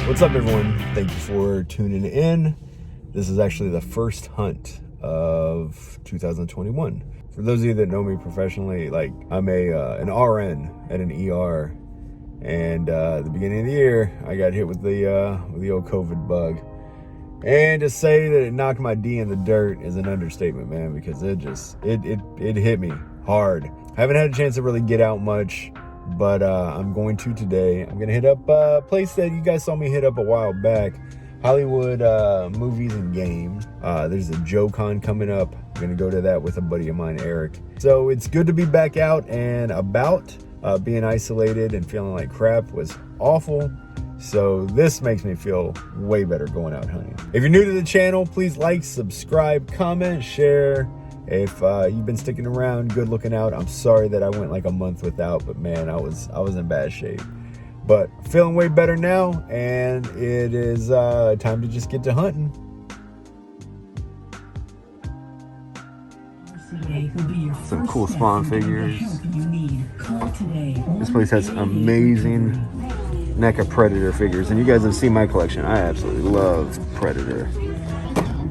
What's up, everyone? Thank you for tuning in. This is actually the first hunt of 2021. For those of you that know me professionally, like I'm an RN at an ER, and at the beginning of the year, I got hit with the old COVID bug. And to say that it knocked my D in the dirt is an understatement, man, because it hit me hard. I haven't had a chance to really get out much, but I'm going to today. I'm gonna hit up a place that you guys saw me hit up a while back, Hollywood Movies and Game. There's a JoeCon coming up. I'm gonna go to that with a buddy of mine, Eric. So it's good to be back out and about. Being isolated and feeling like crap was awful. So this makes me feel way better going out hunting. If you're new to the channel, please like, subscribe, comment, share. If you've been sticking around, good looking out. I'm sorry that I went like a month without, but man, I was in bad shape. But feeling way better now, and it is time to just get to hunting. Some cool spawn figures. This place has amazing NECA Predator figures, and you guys have seen my collection. I absolutely love Predator.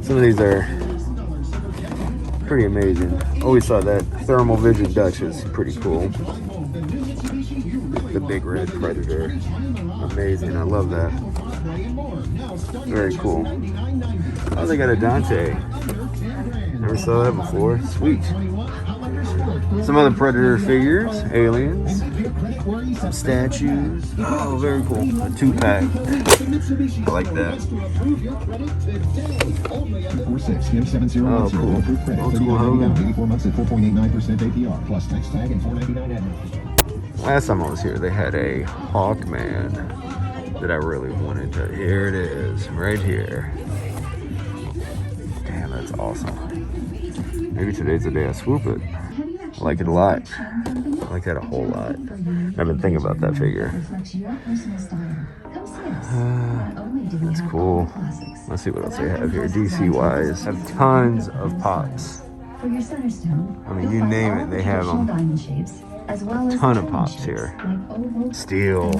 Some of these are pretty amazing. Always thought that thermal vision Dutch was pretty cool. The big red Predator, amazing. I love that. Very cool. Oh, they got a Dante. Never saw that before. Sweet. Some other Predator figures, aliens, some statues. Oh, very cool. A 2-pack. I like that. Oh, cool. Old school Hogan. Last time I was here, they had a Hawkman that I really wanted to. Here it is, right here. Damn, that's awesome. Maybe today's the day I swoop it. I like it a lot. I like that a whole lot. I've been thinking about that figure. That's cool. Let's see what else they have here. DC wise, have tons of pops. I mean, you name it, they have them. Ton of pops here. Steel,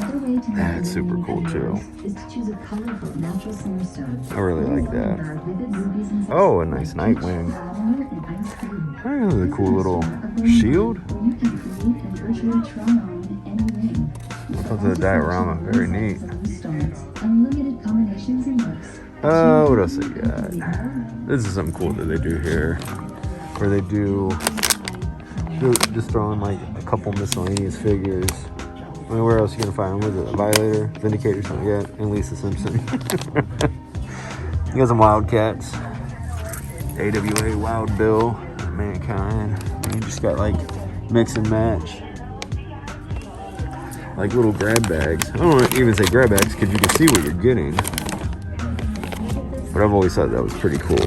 that's super cool too. I really like that. Oh, a nice Nightwing. Oh, the cool little shield. Look at the diorama, very neat. Oh, what else they got? This is something cool that they do here, where they do just throwing like a couple miscellaneous figures. I mean, where else are you gonna find them? Was it a Violator, Vindicator, something? Yeah, and Lisa Simpson. You got some Wildcats, AWA Wild Bill, Mankind. You just got like mix and match, like little grab bags. I don't even say grab bags because you can see what you're getting. But I've always thought that was pretty cool.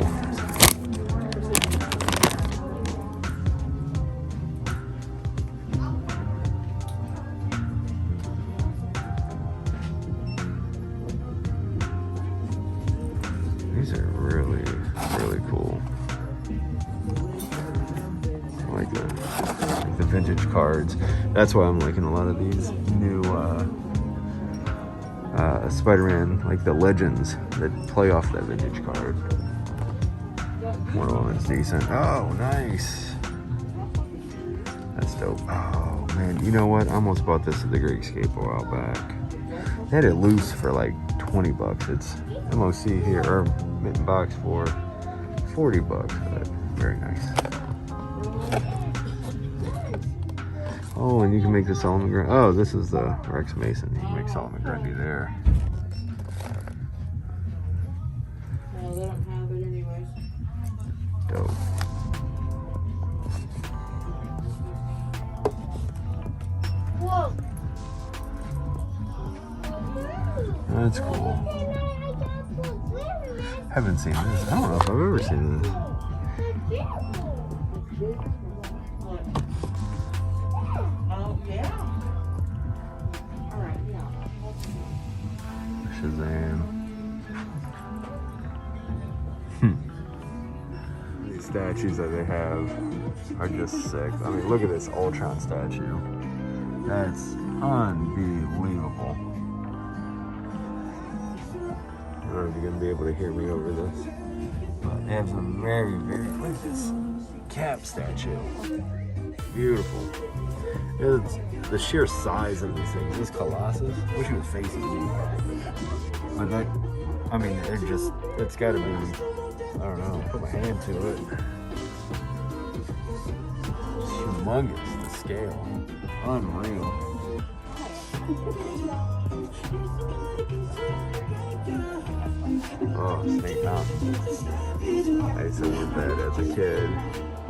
These are really, really cool. I like the vintage cards. That's why I'm liking a lot of these new Spider-Man, like the Legends that play off that vintage card. One of them is decent. Oh, nice. That's dope. Oh, man. You know what? I almost bought this at the Great Escape a while back. They had it loose for like 20 bucks. It's MOC here, or mitten box for 40 bucks. But very nice. Oh, and you can make the Solomon Grundy. Oh, this is the Rex Mason. You can make Solomon Grundy there. No, they don't have it anyways. Dope. Whoa. That's cool. Haven't seen this. I don't know if I've ever seen this. Oh, yeah. All right, yeah. Shazam. These statues that they have are just sick. I mean, look at this Ultron statue. That's unbelievable. don't know if you're gonna be able to hear me over this. But they have a very, look at this cap statue. Beautiful. It's the sheer size of these things. This Colossus, I wish he was facing me. But that, I mean, it's gotta be, I don't know, put my hand to it. It's humongous, the scale. Unreal. Oh, Snake Mountain. I used to want that as a kid.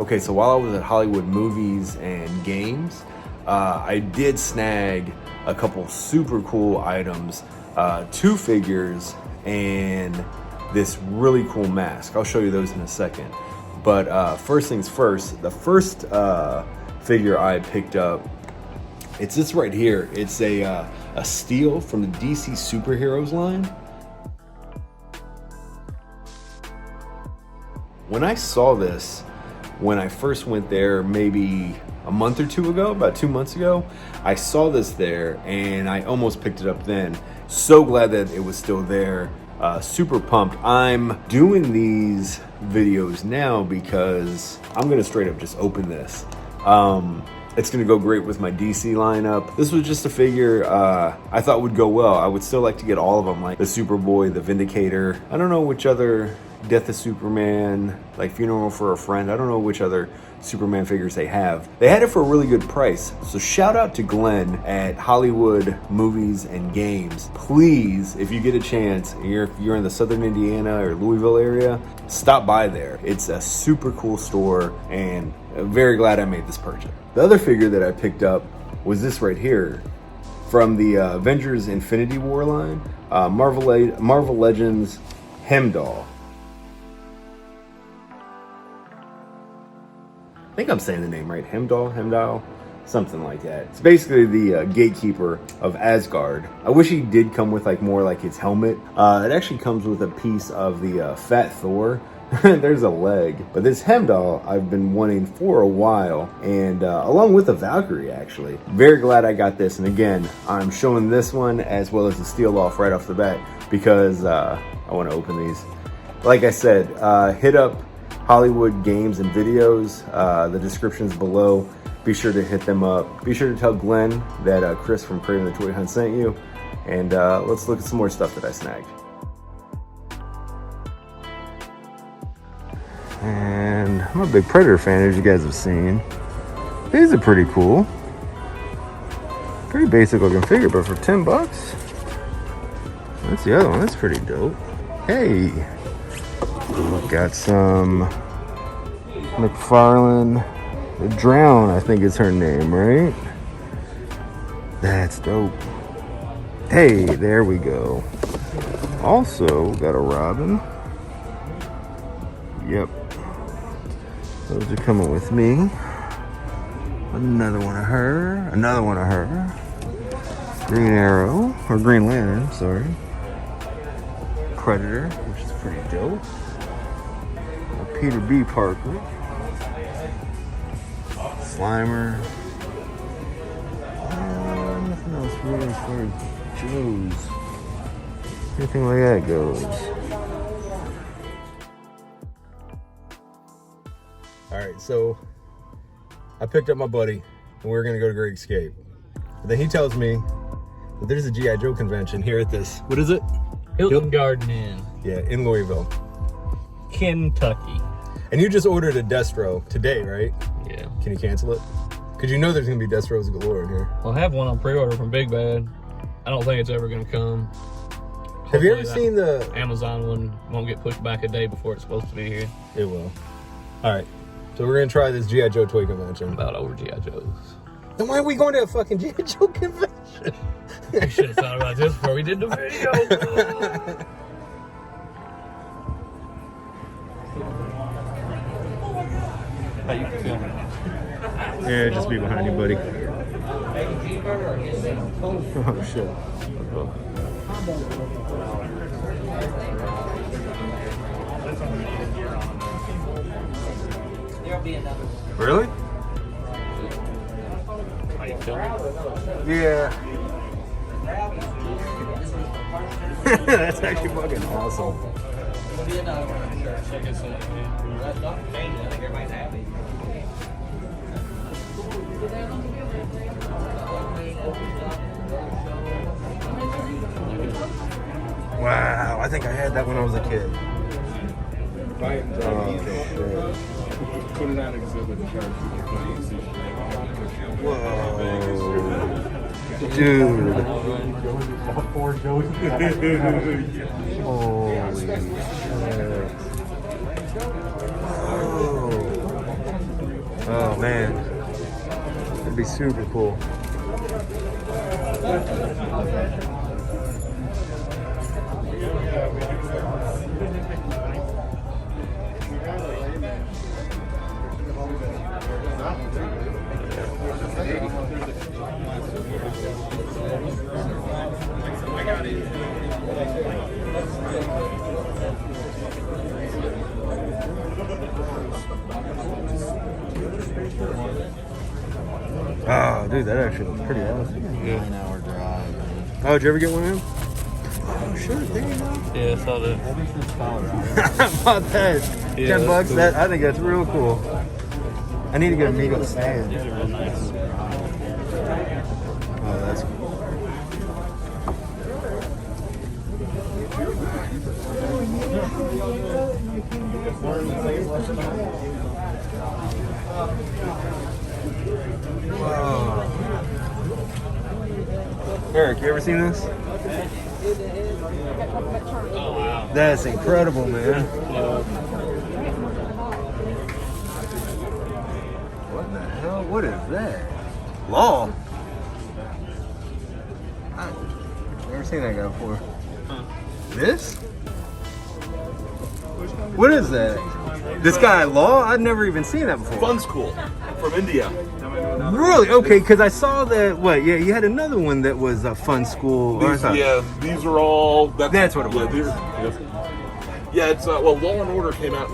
Okay, so while I was at Hollywood Movies and Games, I did snag a couple super cool items, 2 figures and this really cool mask. I'll show you those in a second. But first things first, the first figure I picked up, it's this right here. It's a steel from the DC Superheroes line. When I saw this, when I first went there maybe a month or 2 ago, about 2 months ago, I saw this there and I almost picked it up then. So glad that it was still there. Super pumped. I'm doing these videos now because I'm gonna straight up just open this. It's gonna go great with my DC lineup. This was just a figure I thought would go well. I would still like to get all of them, like the Superboy, the Vindicator. I don't know which other Death of Superman, like Funeral for a Friend. I don't know which other Superman figures they have. They had it for a really good price. So shout out to Glen at Hollywood Movies and Games. Please, if you get a chance, if you're in the Southern Indiana or Louisville area, stop by there. It's a super cool store and I'm very glad I made this purchase. The other figure that I picked up was this right here from the Avengers Infinity War line, Marvel Legends Hemdoll. I think I'm saying the name right, Hemdoll, something like that. It's basically the gatekeeper of Asgard. I wish he did come with like more like his helmet. It actually comes with a piece of the fat Thor. There's a leg. But this Hemdoll I've been wanting for a while, and along with the Valkyrie actually. Very glad I got this, and again, I'm showing this one as well as the steel off right off the bat because I want to open these. Like I said, hit up Hollywood Games and Videos. The description's below. Be sure to hit them up. Be sure to tell Glenn that Chris from Cravin the Toy Hunt sent you. And let's look at some more stuff that I snagged. And I'm a big Predator fan, as you guys have seen. These are pretty cool. Pretty basic looking figure, but for 10 bucks? That's the other one. That's pretty dope. Hey! Got some McFarlane. The Drown, I think is her name, right? That's dope. Hey, there we go. Also, got a Robin. Yep. Those are coming with me. Another one of her. Another one of her. Green Arrow. Or Green Lantern, sorry. Predator, which is pretty dope. Peter B. Parker. Slimer. Nothing else really as far as Joe's. Anything like that goes. Alright, so I picked up my buddy and we were gonna go to Great Escape. But then he tells me that there's a G.I. Joe convention here at this, what is it? Hilton Garden Inn. Yeah, in Louisville, Kentucky. And you just ordered a Destro today, right? Yeah. Can you cancel it? Because you know there's going to be Destros galore in here. Well, I have one on pre-order from Big Bad. I don't think it's ever going to come. Have you ever seen the Amazon one won't get pushed back a day before it's supposed to be here. It will. All right. So we're going to try this G.I. Joe toy convention. About over G.I. Joes. Then why are we going to a fucking G.I. Joe convention? We should have thought about this before we did the video. How you feeling? Yeah, just be behind you, buddy. Oh, shit. Really? How you feeling? Yeah. That's actually fucking awesome. Wow, I think I had that when I was a kid. Put it on exhibit and charge people. Whoa. Dude. Holy shit. Oh man. That'd be super cool. Oh, dude, that actually looks pretty awesome. Yeah. 9-hour drive. Oh, did you ever get one of them? Oh, sure, there you go. Yeah, I saw that. How about that? Yeah, 10 bucks? cool. That I think that's real cool. I need to get a meat stand. These are real nice. Oh, that's cool. Whoa. Eric, you ever seen this? Oh, wow. That's incredible, man. What the hell? What is that? Law? I've never seen that guy before. This? What is that? This guy Law? I've never even seen that before. Fun School from India. Really? Okay, because I saw that. What? Yeah, you had another one that was a Fun School. Or I thought- These are all. That's what it was. Yeah, it's well, Law and Order came out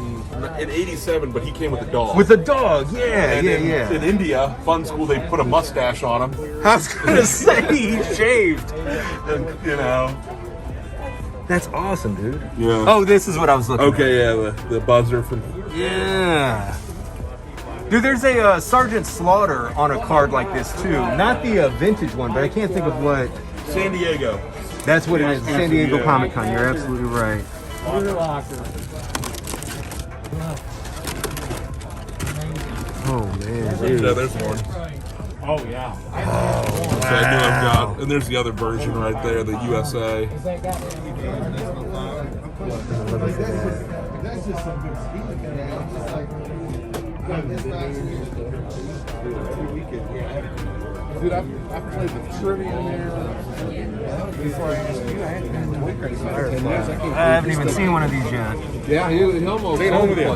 in '87, but he came with a dog. With a dog. Yeah, and yeah. in India, Fun School, they put a mustache on him, I was gonna say he shaved. and you know. That's awesome, dude. Yeah. Oh, this is what I was looking at. Okay, yeah, the buzzer from. Yeah. Dude, there's a Sergeant Slaughter on a card like this too. Not the vintage one, but I can't think of what. San Diego. That's what it is. San Diego Yeah. Comic Con. You're absolutely right. Oh man, dude. Yeah, there's one. Oh, yeah. So I knew I've got, and there's the other version right there, the USA. Dude, I played with trivia in there. Before I asked you, I had way crazy. I haven't even seen one of these yet. Yeah, he almost Stay home with you.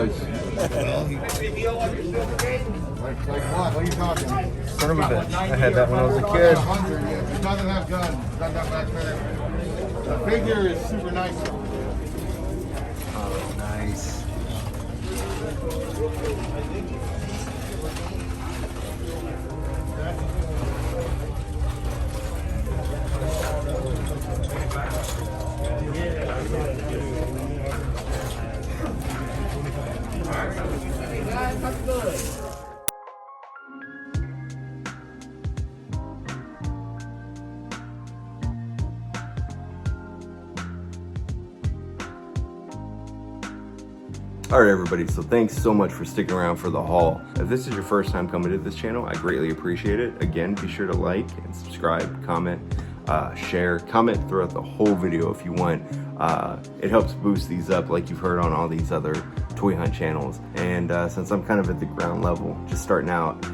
Like what? What are you talking? Son of a bitch. I had that when I was a kid. 100. He doesn't have guns. Got that back there. The figure is super nice. Oh, nice. Alright everybody, so thanks so much for sticking around for the haul. If this is your first time coming to this channel, I greatly appreciate it. Again, be sure to like and subscribe, comment, share, comment throughout the whole video if you want. It helps boost these up like you've heard on all these other toy hunt channels. And since I'm kind of at the ground level, just starting out,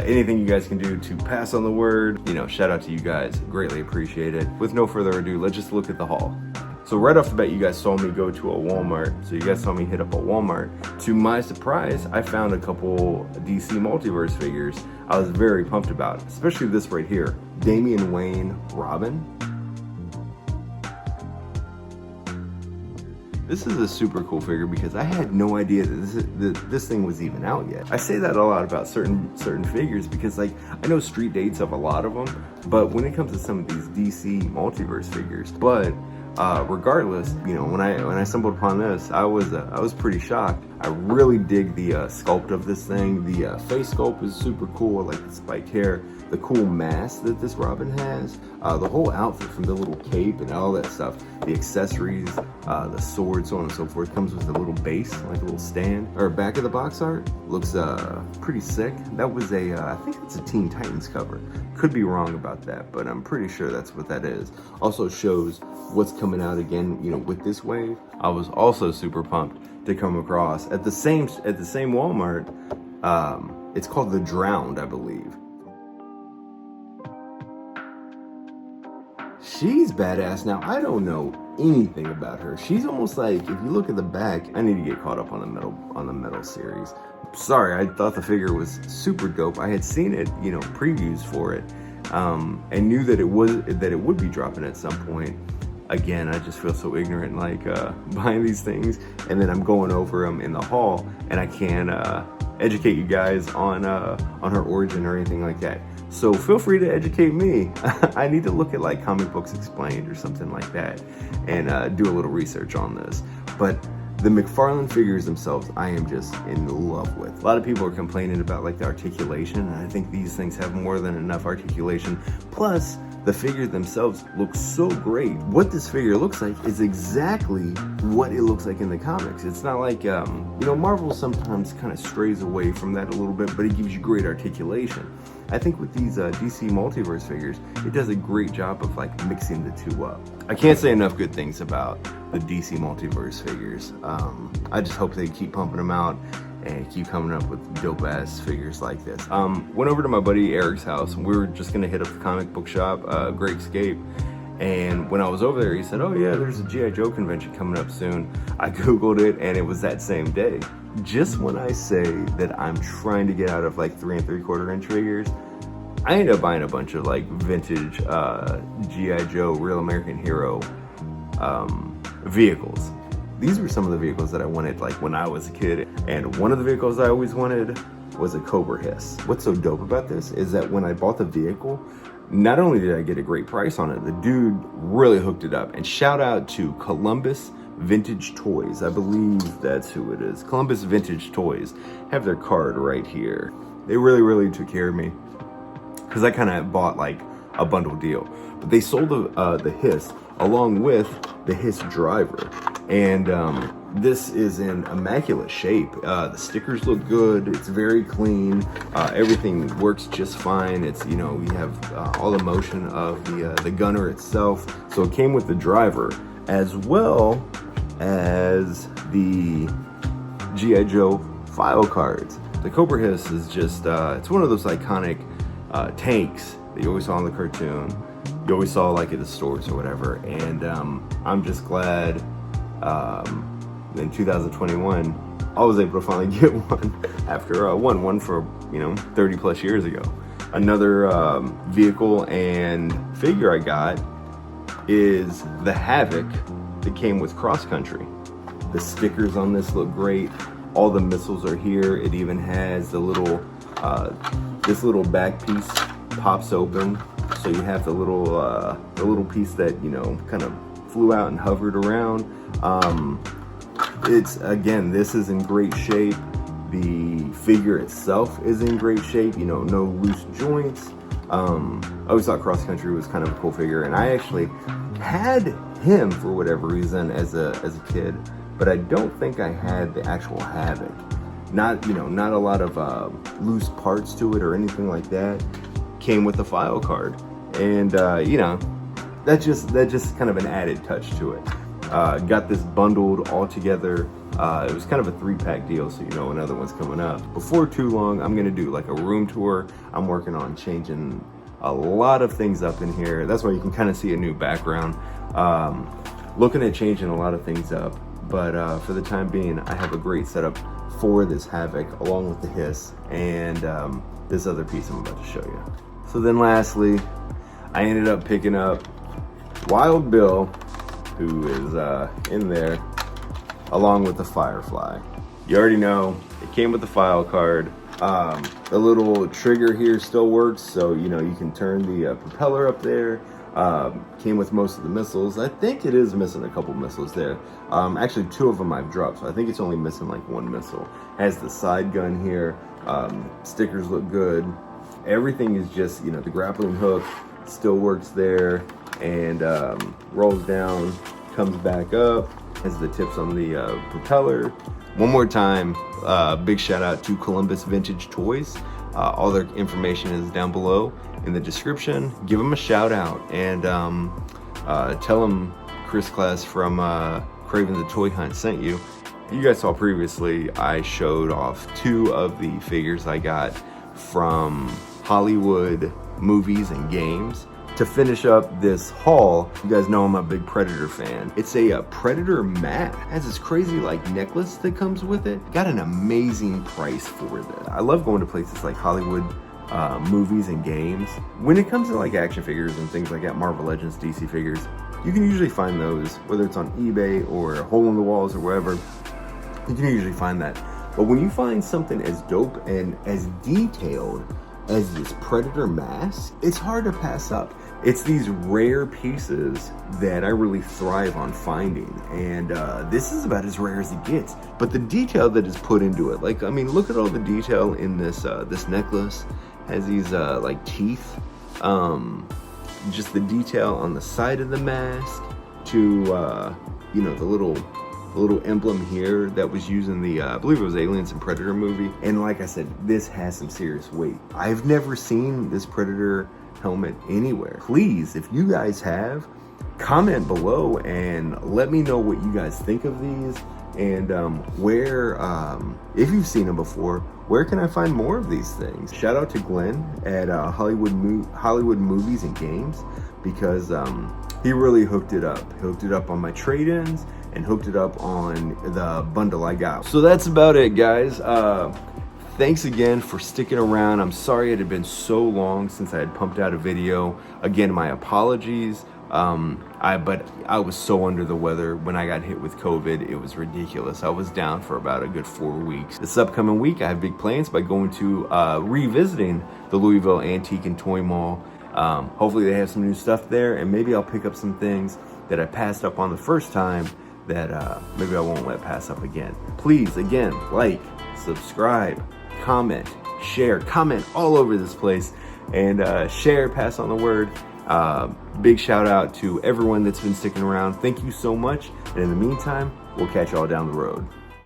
anything you guys can do to pass on the word, you know, shout out to you guys, greatly appreciate it. With no further ado, let's just look at the haul. So right off the bat, you guys saw me go to a Walmart. So you guys saw me hit up a Walmart. To my surprise, I found a couple DC Multiverse figures I was very pumped about, especially this right here, Damian Wayne Robin. This is a super cool figure because I had no idea that this thing was even out yet. I say that a lot about certain figures because like I know street dates of a lot of them, but when it comes to some of these DC Multiverse figures, but regardless, you know, when I stumbled upon this, I was pretty shocked. I really dig the sculpt of this thing. The face sculpt is super cool. I like the spiked hair, the cool mask that this Robin has, the whole outfit from the little cape and all that stuff, the accessories, the sword, so on and so forth. Comes with a little base, like a little stand. Or back of the box art looks pretty sick. That was I think it's a Teen Titans cover. Could be wrong about that, but I'm pretty sure that's what that is. Also shows what's coming out again, you know, with this wave. I was also super pumped to come across at the same Walmart. It's called The Drowned, I believe. She's badass. Now, I don't know anything about her. She's almost like, if you look at the back, I need to get caught up on the metal series. Sorry, I thought the figure was super dope. I had seen it, you know, previews for it, and knew that it would be dropping at some point. Again, I just feel so ignorant, like buying these things, and then I'm going over them in the haul, and I can't educate you guys on her origin or anything like that. So feel free to educate me. I need to look at like Comic Books Explained or something like that, and do a little research on this. But the McFarlane figures themselves, I am just in love with. A lot of people are complaining about like the articulation, and I think these things have more than enough articulation. Plus, the figures themselves look so great. What this figure looks like is exactly what it looks like in the comics. It's not like, you know, Marvel sometimes kind of strays away from that a little bit, but it gives you great articulation. I think with these DC Multiverse figures, it does a great job of like mixing the two up. I can't say enough good things about the DC Multiverse figures. I just hope they keep pumping them out and keep coming up with dope ass figures like this. Went over to my buddy Eric's house, and we were just gonna hit up the comic book shop, Great Escape. And when I was over there, he said, oh yeah, there's a G.I. Joe convention coming up soon. I Googled it, and it was that same day. Just when I say that I'm trying to get out of like 3 3/4 inch figures, I ended up buying a bunch of like vintage G.I. Joe Real American Hero vehicles. These were some of the vehicles that I wanted like when I was a kid, and one of the vehicles I always wanted was a Cobra Hiss. What's so dope about this is that when I bought the vehicle, not only did I get a great price on it, the dude really hooked it up. And shout out to Columbus Vintage Toys. I believe that's who it is. Columbus Vintage Toys. Have their card right here. They really took care of me, because I kind of bought like a bundle deal. But they sold the Hiss along with the Hiss driver. And this is in immaculate shape. The stickers look good. It's very clean. Everything works just fine. It's, you know, we have all the motion of the gunner itself. So it came with the driver as well as the G.I. Joe file cards. The Cobra Hiss is just, it's one of those iconic tanks that you always saw in the cartoon. You always saw like at the stores or whatever. And I'm just glad in 2021 I was able to finally get one after one for, you know, 30 plus years ago. Another vehicle and figure I got is the Havoc that came with Cross Country. The stickers on this look great. All the missiles are here. It even has the little this little back piece pops open, so you have the little piece that, you know, kind of flew out and hovered around. It's, again, this is in great shape. The figure itself is in great shape, you know, no loose joints. I always thought Cross Country was kind of a cool figure, and I actually had him for whatever reason as a kid, but I don't think I had the actual Havoc. Not, you know, not a lot of loose parts to it or anything like that. Came with the file card, and you know, that just kind of an added touch to it. Got this bundled all together. It was kind of a 3-pack deal, so you know another one's coming up. Before too long, I'm gonna do like a room tour. I'm working on changing a lot of things up in here. That's why you can kind of see a new background. Looking at changing a lot of things up, but for the time being, I have a great setup for this Havoc, along with the Hiss and this other piece I'm about to show you. So then lastly, I ended up picking up Wild Bill, who is in there. along with the Firefly. You already know, it came with the file card. The little trigger here still works, so you know you can turn the propeller up there. Came with most of the missiles. I think it is missing a couple missiles there. Actually, 2 of them I've dropped, so I think it's only missing like 1 missile. Has the side gun here. Stickers look good. Everything is just, you know, the grappling hook still works there, and rolls down, comes back up. Has the tips on the propeller. One more time, big shout out to Columbus Vintage Toys. All their information is down below in the description. Give them a shout out, and tell them Chris Class from Cravin the Toy Hunt sent you. You guys saw previously, I showed off 2 of the figures I got from Hollywood Movies and Games. To finish up this haul, you guys know I'm a big Predator fan. It's a Predator mat. It has this crazy like necklace that comes with it. Got an amazing price for this. I love going to places like Hollywood Movies and Games. When it comes to like action figures and things like that, Marvel Legends, DC figures, you can usually find those, whether it's on eBay or Hole in the Walls or wherever, you can usually find that. But when you find something as dope and as detailed as this Predator mask, it's hard to pass up. It's these rare pieces that I really thrive on finding, and this is about as rare as it gets. But the detail that is put into it, like, I mean, look at all the detail in this this necklace. Has these like teeth, just the detail on the side of the mask, to you know, the little emblem here that was used in the I believe it was Aliens and Predator movie. And like I said, this has some serious weight. I've never seen this Predator helmet anywhere. Please, if you guys have, comment below and let me know what you guys think of these, and where, if you've seen them before, where can I find more of these things? Shout out to Glen at Hollywood Movies and Games, because he really hooked it up. He hooked it up on my trade-ins and hooked it up on the bundle I got. So that's about it, guys. Thanks again for sticking around. I'm sorry it had been so long since I had pumped out a video. Again, my apologies. But I was so under the weather when I got hit with COVID. It was ridiculous. I was down for about a good 4 weeks. This upcoming week, I have big plans by going to revisiting the Louisville Antique and Toy Mall. Hopefully they have some new stuff there, and maybe I'll pick up some things that I passed up on the first time that maybe I won't let pass up again. Please, again, like, subscribe, comment, share, comment all over this place, and share, pass on the word. Big shout out to everyone that's been sticking around. Thank you so much, and in the meantime, we'll catch y'all down the road.